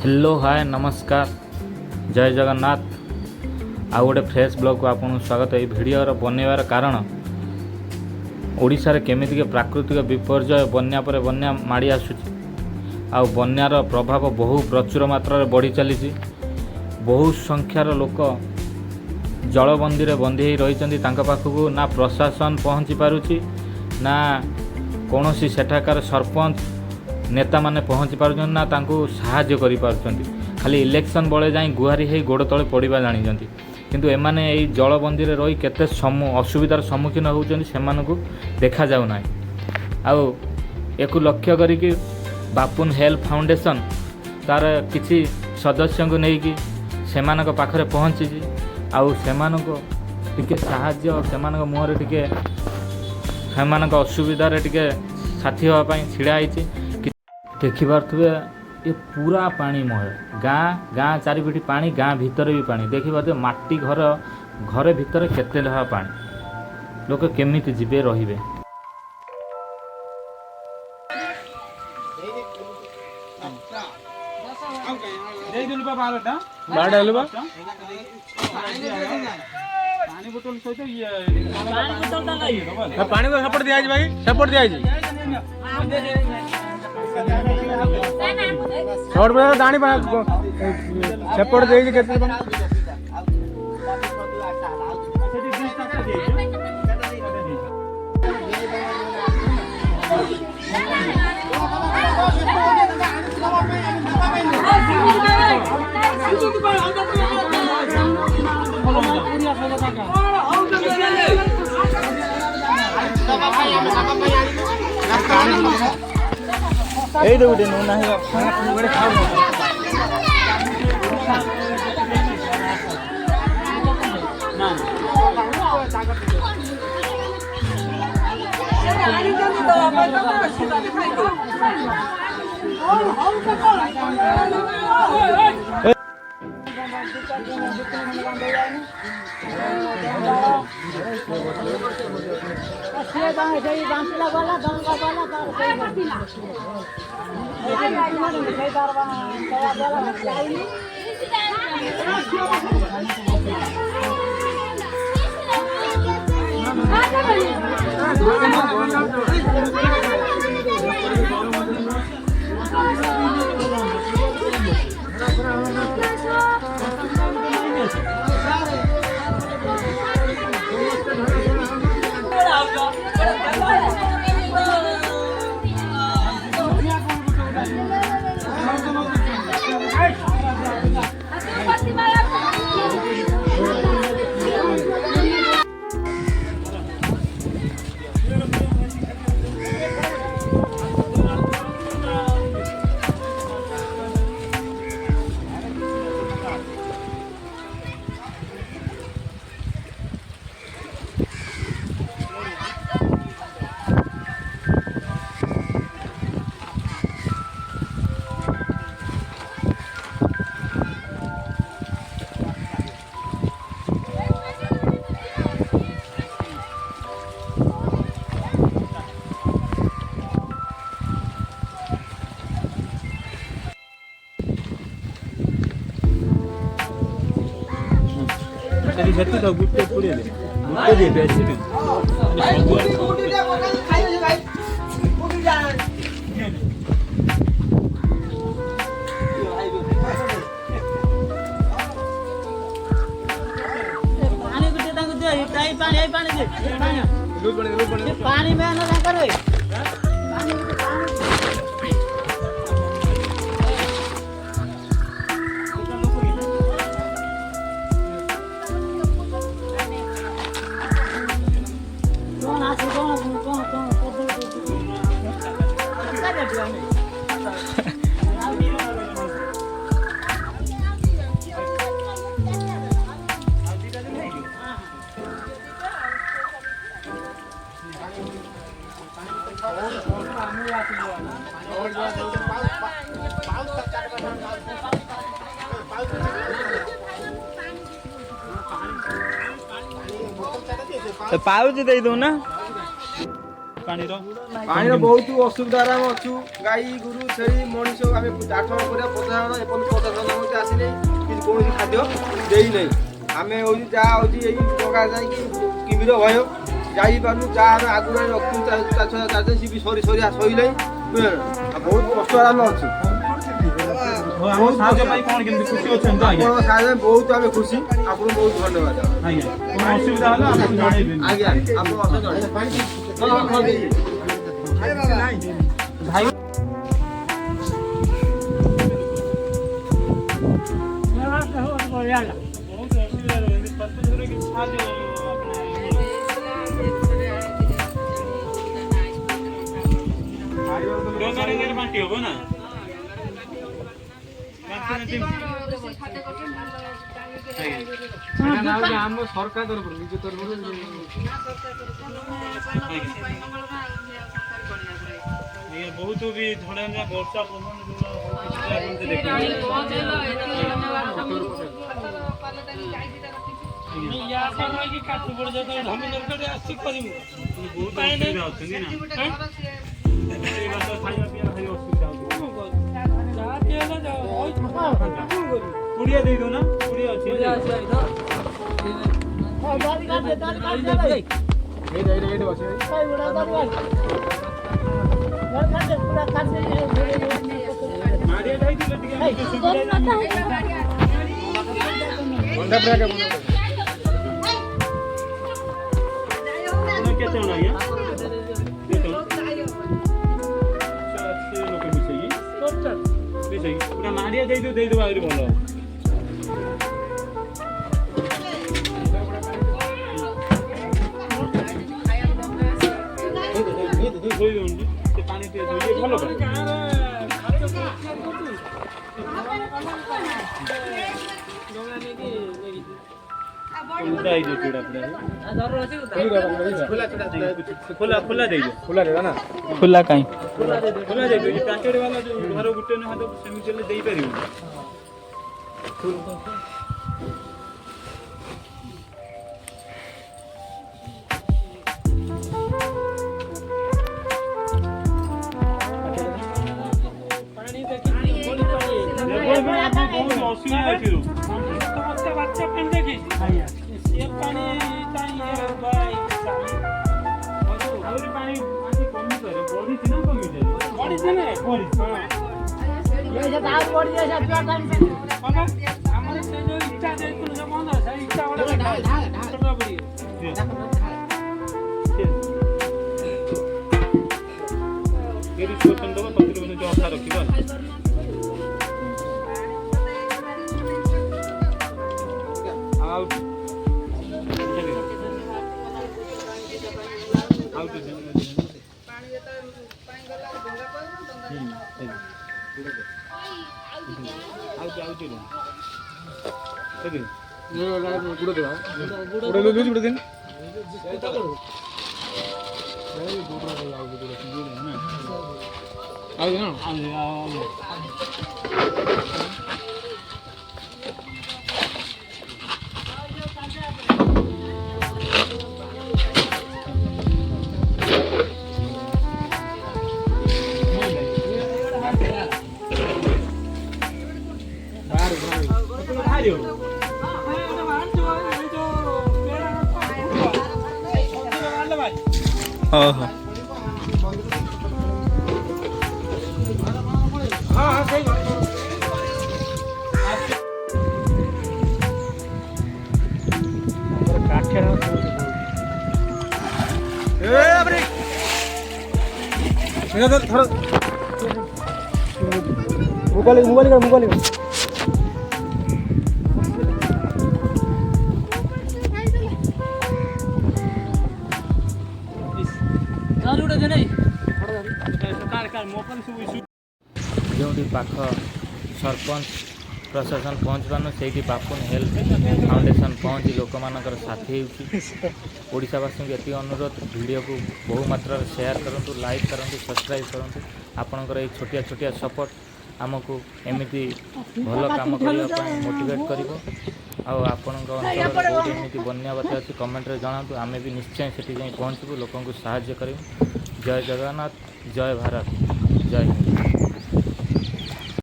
Hello hi नमस्कार जय जगन्नाथ। आउ गोटे फ्रेश ब्लॉग को आपको स्वागत। ये भिडियोर बनवार कारण ओडिशा रे केमिति के प्राकृतिक विपर्यय बन्या पर बन्या माड़ी आसुची आ बन्यार प्रभाव बहु प्रचुर मात्रा बढ़ी चली। बहु संख्यार लोक जलबंदी रे बंदी होई रहिचंदी। तांका पाखकु ना प्रशासन पहुँची पारुची ना कौनसी सेठाकार सरपंच नेता माने पहुँची पारुछन ना तांकु साहाय्य करि पारुछंती। खाली इलेक्शन बळे जाई गुहारी हेई गोड़ तळे पड़िबा जानिछंती। किंतु एमाने एई जलबंदी रे रही केते असुविधार सम्मुखीन होउछंती सेमानकु देखा जाउ नाही। आउ एकु लक्ष्य करिकि बापुन हेल्थ फाउंडेशन तार किछि सदस्य को नेकी सेमानक पाखरे पहुँची आउ सेमानक टिके साहाय्य सेमानक मुहरे टिके सेमानक असुविधा टिके साथी होगा पाई छिड़ा आइछि। देखिपे ये पूरा पानीमय गाँ गाँ चारिपिठी पानी गाँ भितर भी पानी देखिपे माटी घर घरे भितर केते लहा पानी लोक केमिति जीवे रहिबे। पानी को सपोर्ट दिया भाई सपोर्ट दिया छोड़ पे दानी सपोर्ट दे केते এই তো উঠে নুন নাই করে খাও না ସେଠି ତ ଗୁଟେ ପୁରେଲେ ଗୁଟେ ଦେ ବେଶୀ ଦେ ଖାଇବେ ଭାଇ ପୁରି ଯା पानी गुटे तांको दे ताई पानी दे पानी में ना करे पानी पाउच दे दो ना। ପାଣିର ବହୁତ ଅସୁବିଧାରେ ଆମେ ଅଛୁ। ଗାଈ ଗୋରୁ ଛେଳି ମଣିଷ ଆମେ 8 ଜଣ କରିବା 50 ଜଣ ଏପର୍ଯ୍ୟନ୍ତ 50 ଜଣ ମଧ୍ୟ ଆସିନି କିନ୍ତୁ କୌଣସି ଖାଦ୍ୟ ଦେଇନାହିଁ। ଆମେ ହେଉଛି ଯାହା ହେଉଛି ଏଇ ଟଙ୍କା ଯାଇକି କିମିର ଭୟ ଯାଇପାରୁନୁ। ଯାହା ଆମେ ଆଗରୁ ଆମେ ରଖୁ 4,000 ସିଏ ବି ସରିଲାଣି ବୁଝିଲେ ନା। ବହୁତ କଷ୍ଟରେ ଆମେ ଅଛୁ। ଆପଣଙ୍କ ସାହାଯ୍ୟ ବହୁତ ଆମେ ଖୁସି। ଆପଣଙ୍କୁ ବହୁତ ଧନ୍ୟବାଦ। ଅସୁବିଧା ହେଲା ଆପଣ ଜଣେଇବେ। ଆଜ୍ଞା ଆପଣ ଜଣେଇବେ। ଭାଇ ବହୁତ ଅସୁବିଧା ରହୁଛି ସରପଞ୍ଚର କିଛି ସାହାଯ୍ୟ ବାଣ୍ଟି ହବ ନା ଆମ ସରକାର ତରଫରୁ ନିଜ ତରଫରୁ ବହୁତ ବି ଝଡ଼ ବର୍ଷା ପବନ କାଠ ପଡି ଯେତେବେଳେ ଢମି ଦରକାର ଆସି କରିବୁ ବହୁତ ଅସୁବିଧା ଅଛନ୍ତି ନା ଖାଇବା ପିଇବା ଭାରି ଅସୁବିଧା କୁଡ଼ିଆ ଦେଇଦଉ ନା କୁଡ଼ିଆ ଅଛି କେତେ ଜଣ ଆଜ୍ଞା ଲୋକ ମିଶେଇକି ପୁରା ମାରିଆ ଦେଇଦେବ ଆହୁରି ଭଲ ଧୋଇଦଉଛନ୍ତି ସେ ପାଣି ଟିକେ ଧୋଇଲେ ଭଲ ଖୋଲା କାଇଁ ଖୋଲା ଯାଇଥିବ ପ୍ୟାକେଟ୍ ବାଲା ଯୋଉ ଘର ଗୋଟେ ନୁହଁ ସେମିତି ହେଲେ ଦେଇପାରିବୁ ଅସୁବିଧା ଏଥିରୁ ସମସ୍ତେ ବାଚ୍ଚା ପାଣି ଦେଖିଛି ସେ ପାଣି ଆହୁରି ପାଣି କମିପାରେ ବଢିଛି ନା କମିଯାଏ ବଢିଛି ନା ଆମର ସେ ଯୋଉ ଇଟା ଦେଇଥିଲୁ ସେ ବନ୍ଦ ସେ ଇଟା ଗୋଟେ ଅଠା ରଖିବା ଓହୋ মোবাইল ଯେଉଁଠି ପାଖ ସରପଞ୍ଚ ପ୍ରଶାସନ ପହଞ୍ଚି ପାରୁନି ସେଇଠି ବାପୁନ ହେଲ୍ଥ ଫାଉଣ୍ଡେସନ୍ ପହଞ୍ଚି ଲୋକମାନଙ୍କର ସାଥୀ ହେଉଛି। ଓଡ଼ିଶାବାସୀଙ୍କୁ ଏତିକି ଅନୁରୋଧ ଭିଡ଼ିଓକୁ ବହୁ ମାତ୍ରାରେ ସେୟାର କରନ୍ତୁ, ଲାଇକ୍ କରନ୍ତୁ, ସବସ୍କ୍ରାଇବ୍ କରନ୍ତୁ। ଆପଣଙ୍କର ଏଇ ଛୋଟିଆ ସପୋର୍ଟ ଆମକୁ ଏମିତି ଭଲ କାମ କରିବା ପାଇଁ ମୋଟିଭେଟ୍ କରିବ। ଆଉ ଆପଣଙ୍କ ଅଞ୍ଚଳରେ ଯେଉଁଠି ଏମିତି ବନ୍ୟା ବାତ୍ୟା ଅଛି କମେଣ୍ଟରେ ଜଣାନ୍ତୁ, ଆମେ ବି ନିଶ୍ଚୟ ସେଠି ଯାଇ ପହଞ୍ଚିବୁ, ଲୋକଙ୍କୁ ସାହାଯ୍ୟ କରିବୁ। जय जगन्नाथ, जय भारत, जय हिंद।